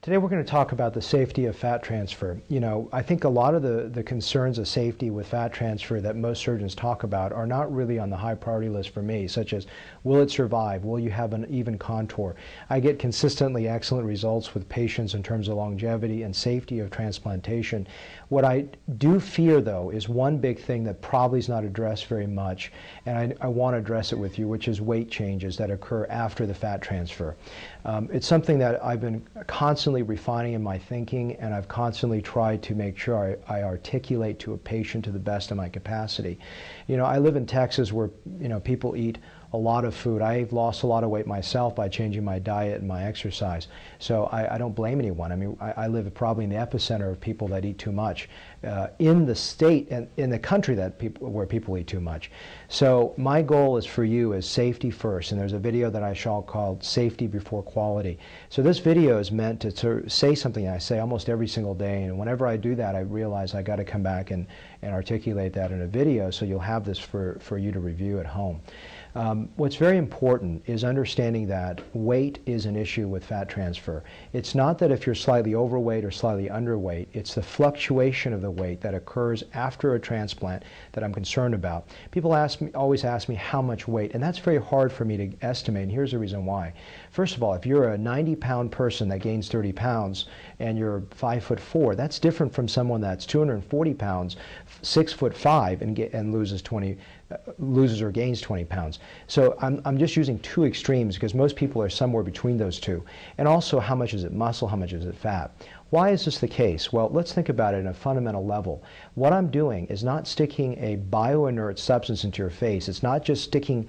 Today we're going to talk about the safety of fat transfer. I think a lot of the concerns of safety with fat transfer that most surgeons talk about are not really on the high priority list for me, such as will it survive? Will you have an even contour? I get consistently excellent results with patients in terms of longevity and safety of transplantation. What I do fear, though, is one big thing that probably is not addressed very much, and I want to address it with you, which is weight changes that occur after the fat transfer. It's something that I've been constantly refining in my thinking, and I've constantly tried to make sure I articulate to a patient to the best of my capacity. I live in Texas where people eat a lot of food. I've lost a lot of weight myself by changing my diet and my exercise. So I don't blame anyone. I mean, I live probably in the epicenter of people that eat too much in the state and in the country where people eat too much. So my goal is for you is safety first, and there's a video that I shall called Safety Before Quality. So this video is meant to say something I say almost every single day, and whenever I do that, I realize I got to come back and articulate that in a video, so you'll have this for you to review at home. What's very important is understanding that weight is an issue with fat transfer. It's not that if you're slightly overweight or slightly underweight, it's the fluctuation of the weight that occurs after a transplant that I'm concerned about. People always ask me how much weight, and that's very hard for me to estimate, and here's the reason why. First of all, if you're a 90-pound person that gains 30 pounds and you're 5'4", that's different from someone that's 240 pounds, 6'5", and loses or gains 20 pounds. So I'm just using two extremes because most people are somewhere between those two. And also, how much is it muscle, how much is it fat? Why is this the case? Well, let's think about it at a fundamental level. What I'm doing is not sticking a bioinert substance into your face. It's not just sticking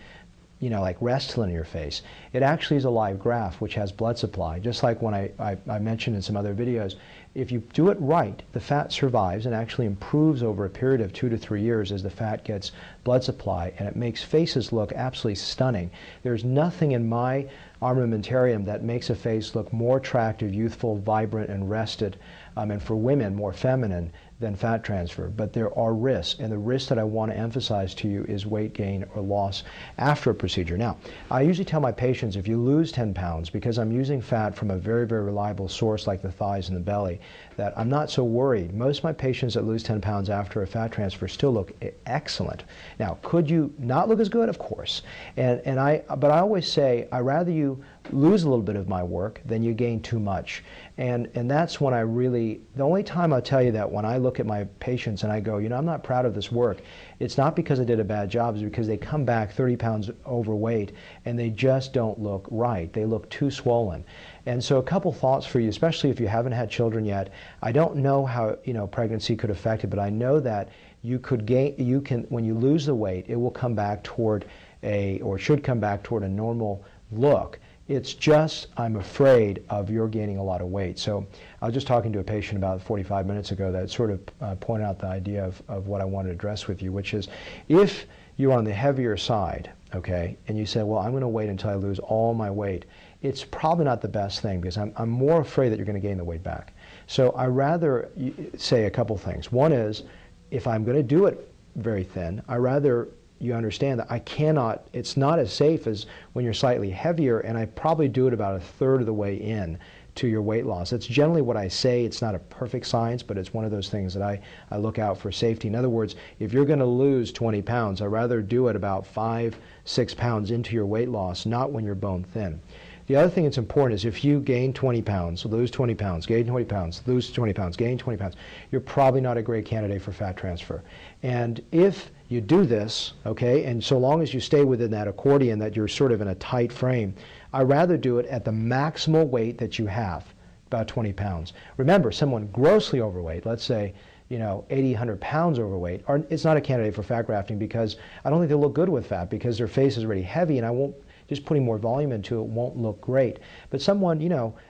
like Restylane in your face. It actually is a live graft which has blood supply. Just like when I mentioned in some other videos, if you do it right, the fat survives and actually improves over a period of 2 to 3 years as the fat gets blood supply, and it makes faces look absolutely stunning. There's nothing in my armamentarium that makes a face look more attractive, youthful, vibrant, and rested, and for women more feminine than fat transfer. But there are risks, and the risk that I want to emphasize to you is weight gain or loss after a procedure. Now, I usually tell my patients if you lose 10 pounds, because I'm using fat from a very, very reliable source like the thighs and the belly, that I'm not so worried. Most of my patients that lose 10 pounds after a fat transfer still look excellent. Now, could you not look as good? Of course. But I always say, I'd rather you lose a little bit of my work than you gain too much. And that's when the only time I'll tell you that when I look at my patients and I go, I'm not proud of this work, it's not because I did a bad job, it's because they come back 30 pounds overweight and they just don't look right. They look too swollen. And so a couple thoughts for you, especially if you haven't had children yet. I don't know how pregnancy could affect it, but I know that when you lose the weight, it will come back toward should come back toward a normal look. It's just, I'm afraid of your gaining a lot of weight. So I was just talking to a patient about 45 minutes ago that sort of pointed out the idea of what I wanted to address with you, which is if you're on the heavier side, okay, and you say, well, I'm going to wait until I lose all my weight, it's probably not the best thing because I'm more afraid that you're going to gain the weight back. So I rather say a couple things. One is, if I'm going to do it very thin, I rather you understand that it's not as safe as when you're slightly heavier, and I probably do it about a third of the way in to your weight loss. That's generally what I say. It's not a perfect science, but it's one of those things that I look out for safety. In other words, if you're going to lose 20 pounds, I'd rather do it about 5-6 pounds into your weight loss, not when you're bone thin. The other thing that's important is if you gain 20 pounds, lose 20 pounds, gain 20 pounds, lose 20 pounds, gain 20 pounds, you're probably not a great candidate for fat transfer. And if you do this, okay, and so long as you stay within that accordion that you're sort of in a tight frame, I'd rather do it at the maximal weight that you have, about 20 pounds. Remember, someone grossly overweight, let's say, 80, 100 pounds overweight, it's not a candidate for fat grafting because I don't think they'll look good with fat because their face is already heavy and I won't just putting more volume into it won't look great. But someone,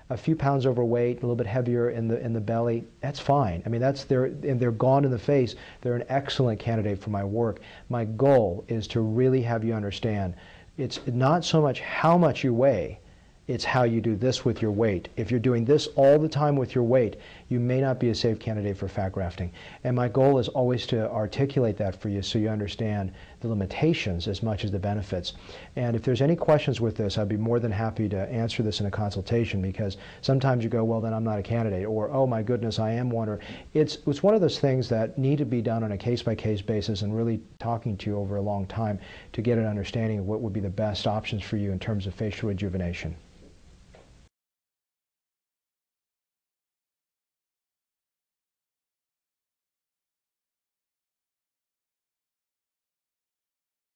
a few pounds overweight, a little bit heavier in the belly, that's fine. I mean, they're gone in the face. They're an excellent candidate for my work. My goal is to really have you understand it's not so much how much you weigh, it's how you do this with your weight. If you're doing this all the time with your weight, you may not be a safe candidate for fat grafting. And my goal is always to articulate that for you so you understand the limitations as much as the benefits. And if there's any questions with this, I'd be more than happy to answer this in a consultation, because sometimes you go, well, then I'm not a candidate, or oh my goodness, I am one. Or it's one of those things that need to be done on a case-by-case basis and really talking to you over a long time to get an understanding of what would be the best options for you in terms of facial rejuvenation.